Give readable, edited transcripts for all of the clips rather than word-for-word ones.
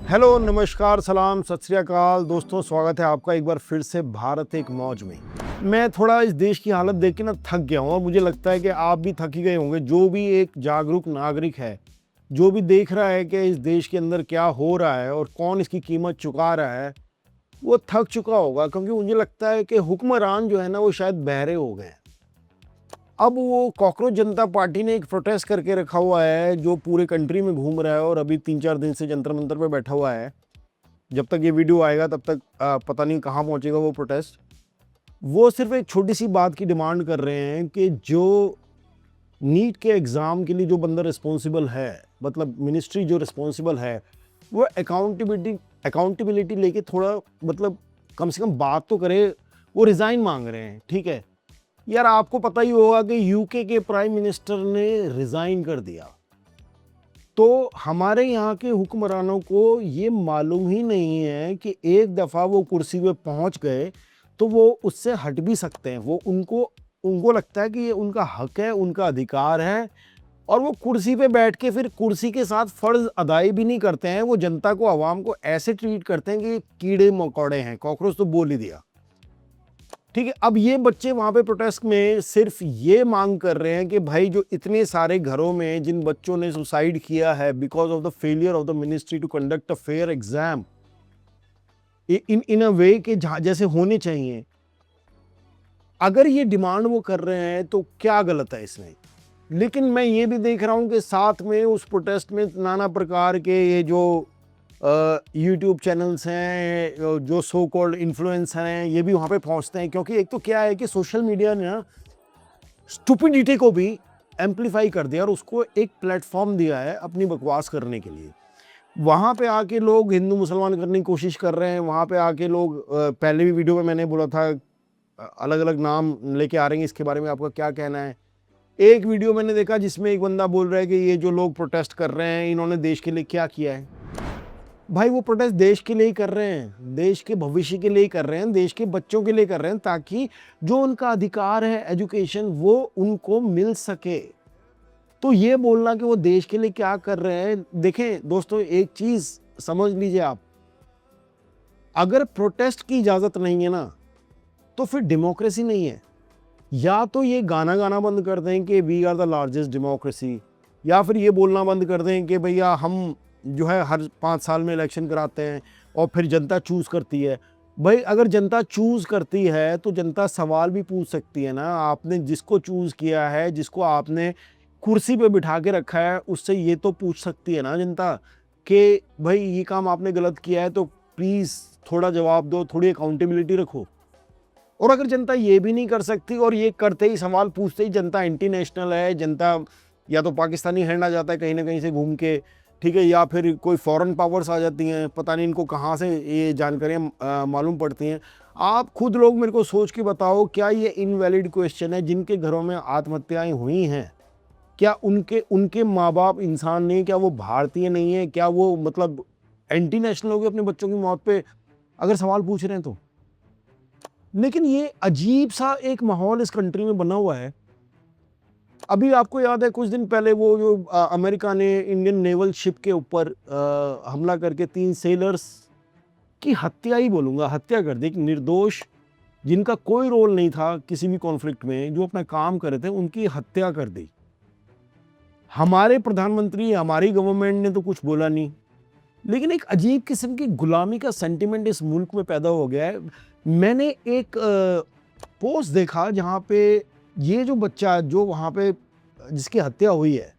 Hello, नमस्कार, सलाम, सत श्री अकाल दोस्तों, स्वागत है आपका एक बार फिर से भारत एक मौज में। मैं थोड़ा इस देश की हालत देख के ना थक गया हूँ और मुझे लगता है कि आप भी थक ही गए होंगे। जो भी एक जागरूक नागरिक है, जो भी देख रहा है कि इस देश के अंदर क्या हो रहा है और कौन इसकी कीमत चुका रहा है, वो थक चुका होगा, क्योंकि मुझे लगता है कि हुक्मरान जो है ना वो शायद बहरे हो गए हैं। अब वो कॉकरोच जनता पार्टी ने एक प्रोटेस्ट करके रखा हुआ है जो पूरे कंट्री में घूम रहा है और अभी 3-4 दिन से जंतर मंतर पे बैठा हुआ है। जब तक ये वीडियो आएगा तब तक पता नहीं कहाँ पहुंचेगा वो प्रोटेस्ट। वो सिर्फ एक छोटी सी बात की डिमांड कर रहे हैं कि जो नीट के एग्ज़ाम के लिए जो बंदा रिस्पॉन्सिबल है, मतलब मिनिस्ट्री जो रिस्पॉन्सिबल है, वो अकाउंटेबिलिटी लेके थोड़ा मतलब कम से कम बात तो करे। वो रिज़ाइन मांग रहे हैं, ठीक है यार। आपको पता ही होगा कि यूके के प्राइम मिनिस्टर ने रिज़ाइन कर दिया, तो हमारे यहाँ के हुक्मरानों को ये मालूम ही नहीं है कि एक दफ़ा वो कुर्सी पे पहुँच गए तो वो उससे हट भी सकते हैं। वो उनको लगता है कि ये उनका हक है, उनका अधिकार है, और वो कुर्सी पे बैठ के फिर कुर्सी के साथ फ़र्ज़ अदाई भी नहीं करते हैं। वो जनता को, आवाम को ऐसे ट्रीट करते हैं कि कीड़े मकोड़े हैं, कॉकरोच तो बोल ही दिया, ठीक है। अब ये बच्चे वहां पे प्रोटेस्ट में सिर्फ ये मांग कर रहे हैं कि भाई जो इतने सारे घरों में जिन बच्चों ने सुसाइड किया है because of the failure of the ministry to conduct a fair exam in a way के जैसे होने चाहिए, अगर ये डिमांड वो कर रहे हैं तो क्या गलत है इसमें। लेकिन मैं ये भी देख रहा हूं कि साथ में उस प्रोटेस्ट में नाना प्रकार के ये जो यूट्यूब चैनल्स हैं, जो सो कॉल्ड इन्फ्लुएंस हैं, ये भी वहाँ पे पहुँचते हैं। क्योंकि एक तो क्या है कि सोशल मीडिया ने ना स्टुपिडिटी को भी एम्पलीफाई कर दिया और उसको एक प्लेटफॉर्म दिया है अपनी बकवास करने के लिए। वहाँ पे आके लोग हिंदू मुसलमान करने की कोशिश कर रहे हैं। वहाँ पे आके लोग पहले भी वीडियो में मैंने बोला था, अलग अलग नाम लेके आ रहे हैं। इसके बारे में आपका क्या कहना है? एक वीडियो मैंने देखा जिसमें एक बंदा बोल रहा है कि ये जो लोग प्रोटेस्ट कर रहे हैं इन्होंने देश के लिए क्या किया है। भाई वो प्रोटेस्ट देश के लिए ही कर रहे हैं, देश के भविष्य के लिए ही कर रहे हैं, देश के बच्चों के लिए कर रहे हैं, ताकि जो उनका अधिकार है एजुकेशन वो उनको मिल सके। तो ये बोलना कि वो देश के लिए क्या कर रहे हैं, देखें दोस्तों एक चीज समझ लीजिए आप, अगर प्रोटेस्ट की इजाजत नहीं है ना तो फिर डेमोक्रेसी नहीं है। या तो ये गाना बंद कर दें कि we are the largest democracy, या फिर ये बोलना बंद कर दें कि भैया हम जो है हर 5 साल में इलेक्शन कराते हैं और फिर जनता चूज़ करती है। भाई अगर जनता चूज़ करती है तो जनता सवाल भी पूछ सकती है ना। आपने जिसको चूज़ किया है, जिसको आपने कुर्सी पे बिठा के रखा है, उससे ये तो पूछ सकती है ना जनता कि भाई ये काम आपने गलत किया है तो प्लीज़ थोड़ा जवाब दो, थोड़ी अकाउंटेबिलिटी रखो। और अगर जनता ये भी नहीं कर सकती और ये करते ही, सवाल पूछते ही जनता एंटी नेशनल है, जनता या तो पाकिस्तानी हैंड आ जाता है कहीं ना कहीं से घूम के, ठीक है, या फिर कोई फॉरेन पावर्स आ जाती हैं, पता नहीं इनको कहाँ से ये जानकारियाँ मालूम पड़ती हैं। आप खुद लोग मेरे को सोच के बताओ, क्या ये इनवैलिड क्वेश्चन है? जिनके घरों में आत्महत्याएं हुई हैं, क्या उनके माँ बाप इंसान नहीं? क्या वो भारतीय नहीं है? क्या वो मतलब एंटी नेशनल हो गए अपने बच्चों की मौत पे? अगर सवाल पूछ रहे हैं तो। लेकिन ये अजीब सा एक माहौल इस कंट्री में बना हुआ है। अभी आपको याद है कुछ दिन पहले वो जो अमेरिका ने इंडियन नेवल शिप के ऊपर हमला करके 3 सेलर्स की हत्या ही बोलूँगा, हत्या कर दी। एक निर्दोष, जिनका कोई रोल नहीं था किसी भी कॉन्फ्लिक्ट में, जो अपना काम कर रहे थे, उनकी हत्या कर दी। हमारे प्रधानमंत्री, हमारी गवर्नमेंट ने तो कुछ बोला नहीं। लेकिन एक अजीब किस्म की गुलामी का सेंटिमेंट इस मुल्क में पैदा हो गया है। मैंने एक पोस्ट देखा जहाँ पे ये जो बच्चा जो वहाँ पे जिसकी हत्या हुई है,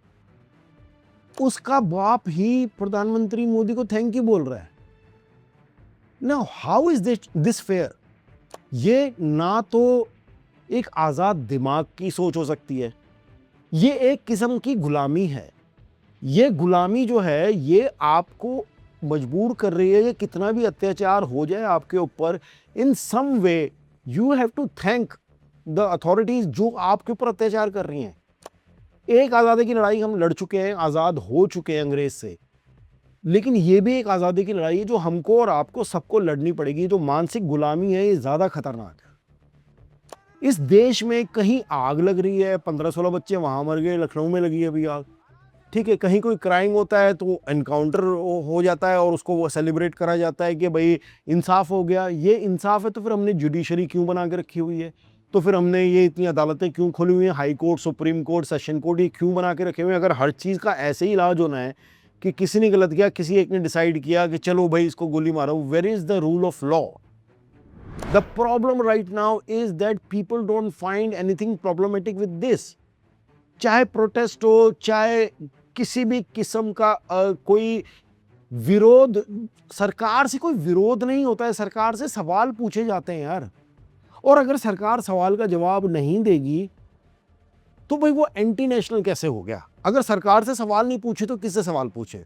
उसका बाप ही प्रधानमंत्री मोदी को थैंक यू बोल रहा है। Now how is this fair? ये ना तो एक आज़ाद दिमाग की सोच हो सकती है, ये एक किस्म की गुलामी है। ये गुलामी जो है ये आपको मजबूर कर रही है कि कितना भी अत्याचार हो जाए आपके ऊपर, in some way you have to thank the authorities जो आपके ऊपर अत्याचार कर रही हैं। एक आज़ादी की लड़ाई हम लड़ चुके हैं, आज़ाद हो चुके हैं अंग्रेज से, लेकिन ये भी एक आज़ादी की लड़ाई है जो हमको और आपको सबको लड़नी पड़ेगी। जो मानसिक गुलामी है ये ज़्यादा खतरनाक है। इस देश में कहीं आग लग रही है, 15-16 बच्चे वहां मर गए, लखनऊ में लगी है अभी आग। ठीक है, कहीं कोई क्राइम होता है तो एनकाउंटर हो जाता है और उसको वो सेलिब्रेट करा जाता है कि भाई इंसाफ हो गया। ये इंसाफ है तो फिर हमने जुडिशरी क्यों बना के रखी हुई है? तो फिर हमने ये इतनी अदालतें क्यों खोली हुई हैं? High court, supreme court, session court, ये क्यों बना के रखे हुए हैं? अगर हर चीज़ का ऐसे ही इलाज होना है कि किसी ने गलत किया, किसी एक ने डिसाइड किया कि चलो भाई इसको गोली मारो, where is the rule of law? The problem right now is that people don't find anything problematic with this. चाहे प्रोटेस्ट हो, चाहे किसी भी किस्म का कोई विरोध, सरकार से कोई विरोध नहीं होता है, सरकार से सवाल पूछे जाते हैं यार। और अगर सरकार सवाल का जवाब नहीं देगी तो भाई वो एंटी नेशनल कैसे हो गया? अगर सरकार से सवाल नहीं पूछे तो किससे सवाल पूछे?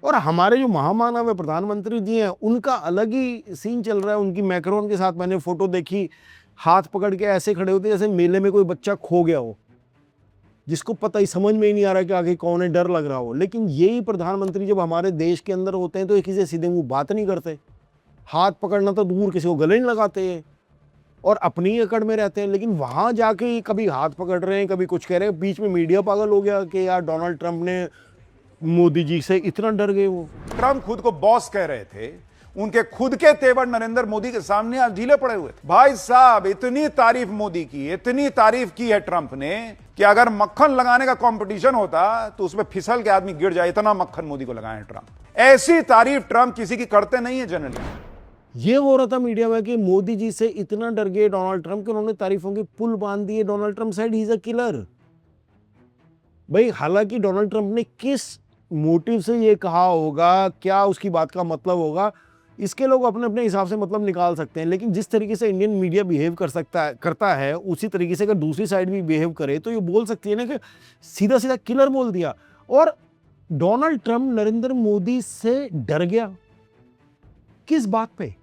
और हमारे जो महामानव है प्रधानमंत्री जी हैं, उनका अलग ही सीन चल रहा है। उनकी मैक्रोन के साथ मैंने फोटो देखी, हाथ पकड़ के ऐसे खड़े होते जैसे मेले में कोई बच्चा खो गया हो, जिसको पता ही समझ में ही नहीं आ रहा कि आगे कौन है, डर लग रहा हो। लेकिन यही प्रधानमंत्री जब हमारे देश के अंदर होते हैं तो किसी से सीधे मुंह बात नहीं करते, हाथ पकड़ना तो दूर, किसी को गले नहीं लगाते हैं और अपनी ही अकड़ में रहते हैं। लेकिन वहां जाके कभी हाथ पकड़ रहे हैं, कभी कुछ कह रहे हैं। बीच में मीडिया पागल हो गया कि यार डोनाल्ड ट्रंप ने मोदी जी से इतना डर गए। वो ट्रंप खुद को बॉस कह रहे थे, उनके खुद के तेवर नरेंद्र मोदी के सामने आज ढीले पड़े हुए थे। भाई साहब, इतनी तारीफ मोदी की, इतनी तारीफ की है ट्रंप ने कि अगर मक्खन लगाने का कंपटीशन होता तो उसमें फिसल के आदमी गिर जाए, इतना मक्खन मोदी को लगाए ट्रंप। ऐसी तारीफ ट्रंप किसी की करते नहीं है जनरली। ये हो रहा था मीडिया में कि मोदी जी से इतना डर गए डोनाल्ड ट्रंप कि उन्होंने तारीफों की पुल बांध दिए। Donald Trump said he is a killer. भाई हालांकि डोनाल्ड ट्रंप ने किस मोटिव से ये कहा होगा, क्या उसकी बात का मतलब होगा, इसके लोग अपने अपने हिसाब से मतलब निकाल सकते हैं। लेकिन जिस तरीके से इंडियन मीडिया बिहेव करता है उसी तरीके से अगर दूसरी साइड भी बिहेव करे तो ये बोल सकती है ना कि सीधा सीधा किलर बोल दिया। और डोनाल्ड ट्रंप नरेंद्र मोदी से डर गया, किस बात पे?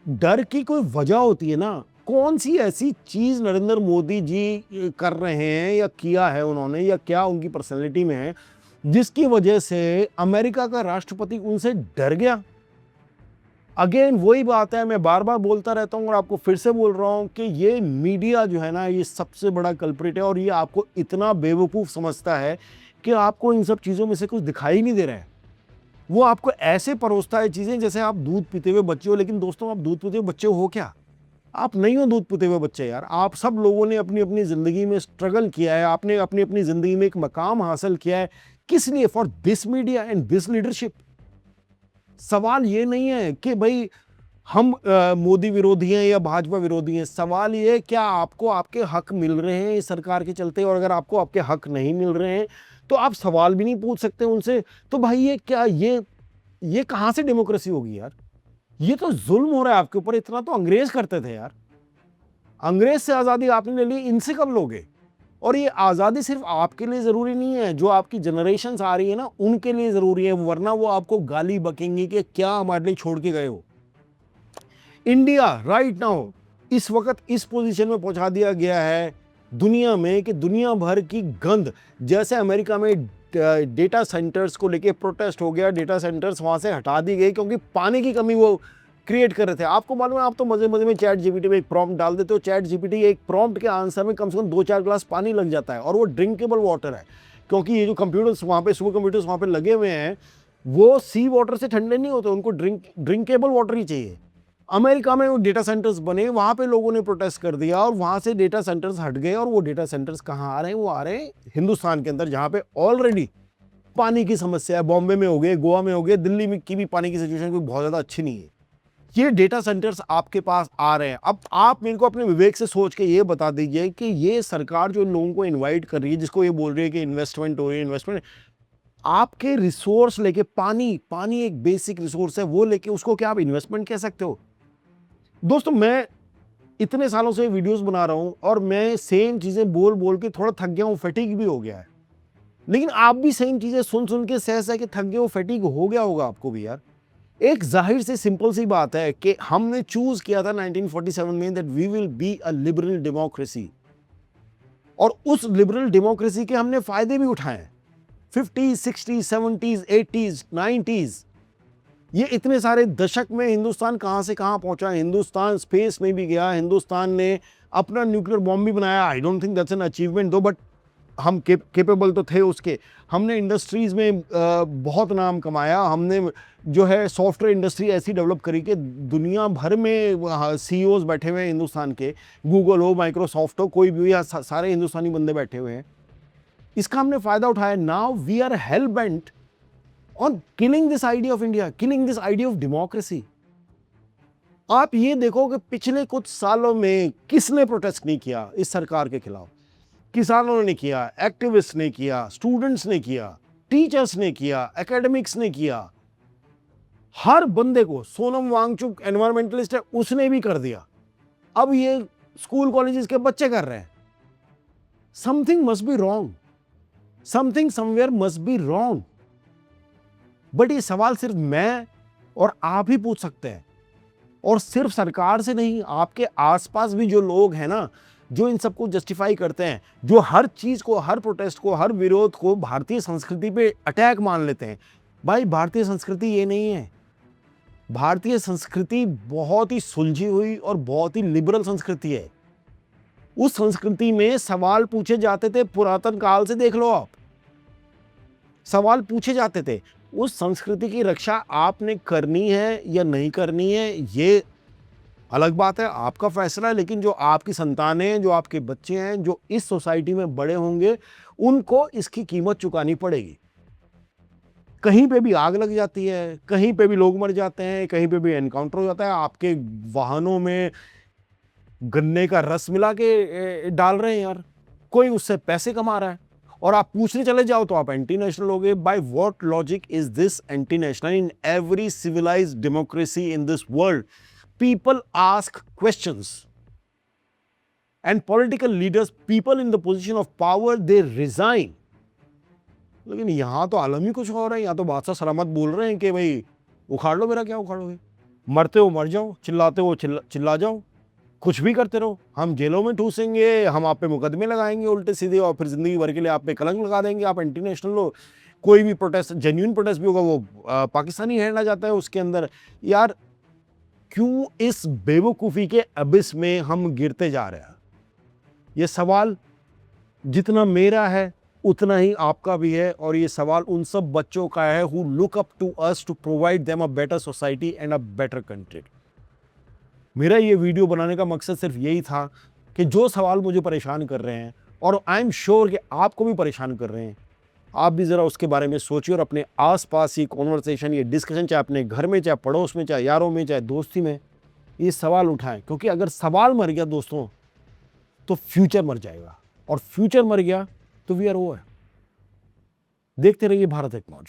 डर की कोई वजह होती है ना। कौन सी ऐसी चीज नरेंद्र मोदी जी कर रहे हैं या किया है उन्होंने, या क्या उनकी पर्सनैलिटी में है जिसकी वजह से अमेरिका का राष्ट्रपति उनसे डर गया? अगेन वही बात है, मैं बार बार बोलता रहता हूं और आपको फिर से बोल रहा हूं कि ये मीडिया जो है ना, ये सबसे बड़ा कल्प्रिट है। और ये आपको इतना बेवकूफ समझता है कि आपको इन सब चीजों में से कुछ दिखाई नहीं दे रहा है। वो आपको ऐसे परोसता है चीजें जैसे आप दूध पीते हुए बच्चे हो। लेकिन दोस्तों, आप दूध पीते हुए बच्चे हो क्या? आप नहीं हो दूध पीते हुए बच्चे यार। आप सब लोगों ने अपनी अपनी जिंदगी में स्ट्रगल किया है, आपने अपनी अपनी जिंदगी में एक मकाम हासिल किया है। किस लिए? For this media and this leadership. सवाल ये नहीं है कि भाई हम मोदी विरोधी हैं या भाजपा विरोधी हैं। सवाल ये है क्या आपको आपके हक मिल रहे हैं इस सरकार के चलते? और अगर आपको आपके हक नहीं मिल रहे हैं तो आप सवाल भी नहीं पूछ सकते उनसे। तो भाई ये क्या, ये कहां से डेमोक्रेसी होगी यार? ये तो जुल्म हो रहा है आपके ऊपर। इतना तो अंग्रेज करते थे यार। अंग्रेज से आजादी आपने ले ली, इनसे कब लोगे? और ये आजादी सिर्फ आपके लिए जरूरी नहीं है, जो आपकी जनरेशन आ रही है ना, उनके लिए जरूरी है। वरना वो आपको गाली बकेंगे कि क्या हमारे लिए छोड़ के गए हो। इंडिया राइट नाउ इस वक्त इस पोजीशन में पहुंचा दिया गया है दुनिया में कि दुनिया भर की गंद, जैसे अमेरिका में डेटा सेंटर्स को लेके प्रोटेस्ट हो गया, डेटा सेंटर्स वहां से हटा दी गई क्योंकि पानी की कमी वो क्रिएट कर रहे थे। आपको मालूम है, आप तो मजे मजे में चैट जीपीटी में एक प्रॉम्प्ट डाल देते हो, चैट जीपीटी एक प्रॉम्प्ट के आंसर में कम से कम 2-4 ग्लास पानी लग जाता है और वो ड्रिंकेबल वाटर है। क्योंकि ये जो कंप्यूटर्स वहाँ पे, सुपर कंप्यूटर्स वहाँ पे लगे हुए हैं, वो सी वाटर से ठंडे नहीं होते, उनको ड्रिंकेबल वाटर ही चाहिए। अमेरिका में वो डेटा सेंटर्स बने, वहाँ पे लोगों ने प्रोटेस्ट कर दिया और वहाँ से डेटा सेंटर्स हट गए। और वो डेटा सेंटर्स कहाँ आ रहे हैं? वो आ रहे हैं हिंदुस्तान के अंदर, जहाँ पे ऑलरेडी पानी की समस्या है। बॉम्बे में हो गए, गोवा में हो गए, दिल्ली में की भी पानी की सिचुएशन कोई बहुत ज़्यादा अच्छी नहीं है। ये डेटा सेंटर्स आपके पास आ रहे हैं। अब आप मेरे को अपने विवेक से सोच के ये बता दीजिए कि ये सरकार जो लोगों को इन्वाइट कर रही है, जिसको ये बोल रही है कि इन्वेस्टमेंट हो रही है, इन्वेस्टमेंट, आपके रिसोर्स लेके, पानी एक बेसिक रिसोर्स है, वो लेके उसको क्या आप इन्वेस्टमेंट कह सकते हो? दोस्तों, मैं इतने सालों से वीडियोस बना रहा हूं और मैं सेम चीजें बोल बोल के थोड़ा थक गया हूं, फैटिग भी हो गया है। लेकिन आप भी सेम चीजें सुन सुन के सह के थक गए हो, फैटिग हो गया होगा आपको भी यार। एक जाहिर से सिंपल सी बात है कि हमने चूज किया था 1947 में that we will be a liberal democracy, और उस लिबरल डेमोक्रेसी के हमने फायदे भी उठाए। 50s, 60s, 70s, 80s, 90s, ये इतने सारे दशक में हिंदुस्तान कहां से कहां पहुंचा। हिंदुस्तान स्पेस में भी गया, हिंदुस्तान ने अपना न्यूक्लियर बॉम्ब भी बनाया। I don't think that's an achievement दो, बट हम केपेबल तो थे उसके, हमने इंडस्ट्रीज़ में बहुत नाम कमाया, हमने जो है सॉफ्टवेयर इंडस्ट्री ऐसी डेवलप करी कि दुनिया भर में सीईओज बैठे हुए हैं हिंदुस्तान के, गूगल हो, माइक्रोसॉफ्ट हो, कोई भी हो, या सारे हिंदुस्तानी बंदे बैठे हुए हैं। इसका हमने फ़ायदा उठाया। Now we are hell bent on killing this idea of India, killing this idea of democracy. आप ये देखो कि पिछले कुछ सालों में किसने प्रोटेस्ट नहीं किया इस सरकार के खिलाफ? किसानों ने किया, एक्टिविस्ट ने किया, स्टूडेंट्स ने किया, टीचर्स ने किया, एकेडमिक्स ने किया। हर बंदे को, सोनम वांगचुक एनवायरमेंटलिस्ट है, उसने भी कर दिया। अब ये स्कूल कॉलेजेस के बच्चे कर रहे हैं। Something must be wrong, something somewhere must be wrong. But ये सवाल सिर्फ मैं और आप ही पूछ सकते हैं, और सिर्फ सरकार से नहीं, आपके आसपास भी जो लोग हैं ना, जो इन सबको जस्टिफाई करते हैं, जो हर चीज को, हर प्रोटेस्ट को, हर विरोध को भारतीय संस्कृति पे अटैक मान लेते हैं। भाई भारतीय संस्कृति ये नहीं है। भारतीय संस्कृति बहुत ही सुलझी हुई और बहुत ही लिबरल संस्कृति है। उस संस्कृति में सवाल पूछे जाते थे, पुरातन काल से देख लो आप, सवाल पूछे जाते थे। उस संस्कृति की रक्षा आपने करनी है या नहीं करनी है, ये अलग बात है, आपका फैसला है। लेकिन जो आपकी संतानें, जो आपके बच्चे हैं, जो इस सोसाइटी में बड़े होंगे, उनको इसकी कीमत चुकानी पड़ेगी। कहीं पे भी आग लग जाती है, कहीं पे भी लोग मर जाते हैं, कहीं पे भी एनकाउंटर हो जाता है, आपके वाहनों में गन्ने का रस मिला के डाल रहे हैं यार, कोई उससे पैसे कमा रहा है, और आप पूछने चले जाओ तो आप एंटी नेशनल हो गए। By what logic is this anti national? In every civilised democracy in this world, people ask questions, and political leaders, people in the position of power, they resign. लेकिन यहां तो आलम ही कुछ और है। यहां तो बादशाह सलामत बोल रहे हैं कि भाई उखाड़ लो, मेरा क्या उखाड़ोगे, मरते हो मर जाओ, चिल्लाते हो चिल्ला जाओ, कुछ भी करते रहो, हम जेलों में ठूसेंगे, हम आप पे मुकदमे लगाएंगे उल्टे सीधे, और फिर जिंदगी भर के लिए आप पे कलंक लगा देंगे, आप एंटी नेशनल हो। कोई भी प्रोटेस्ट, जेन्युइन प्रोटेस्ट भी होगा, वो पाकिस्तानी हेरना जाता है उसके अंदर। यार क्यों इस बेवकूफ़ी के अबिस में हम गिरते जा रहे हैं? ये सवाल जितना मेरा है उतना ही आपका भी है, और ये सवाल उन सब बच्चों का है who look up to us to provide them a better society and a better country। मेरा ये वीडियो बनाने का मकसद सिर्फ यही था कि जो सवाल मुझे परेशान कर रहे हैं, और आई एम श्योर कि आपको भी परेशान कर रहे हैं, आप भी ज़रा उसके बारे में सोचिए, और अपने आसपास ये कॉन्वर्सेशन, ये डिस्कशन, चाहे अपने घर में, चाहे पड़ोस में, चाहे यारों में, चाहे दोस्ती में, ये सवाल उठाएं। क्योंकि अगर सवाल मर गया दोस्तों, तो फ्यूचर मर जाएगा, और फ्यूचर मर गया तो वी आर ओवर। देखते रहिए भारत एक मौज।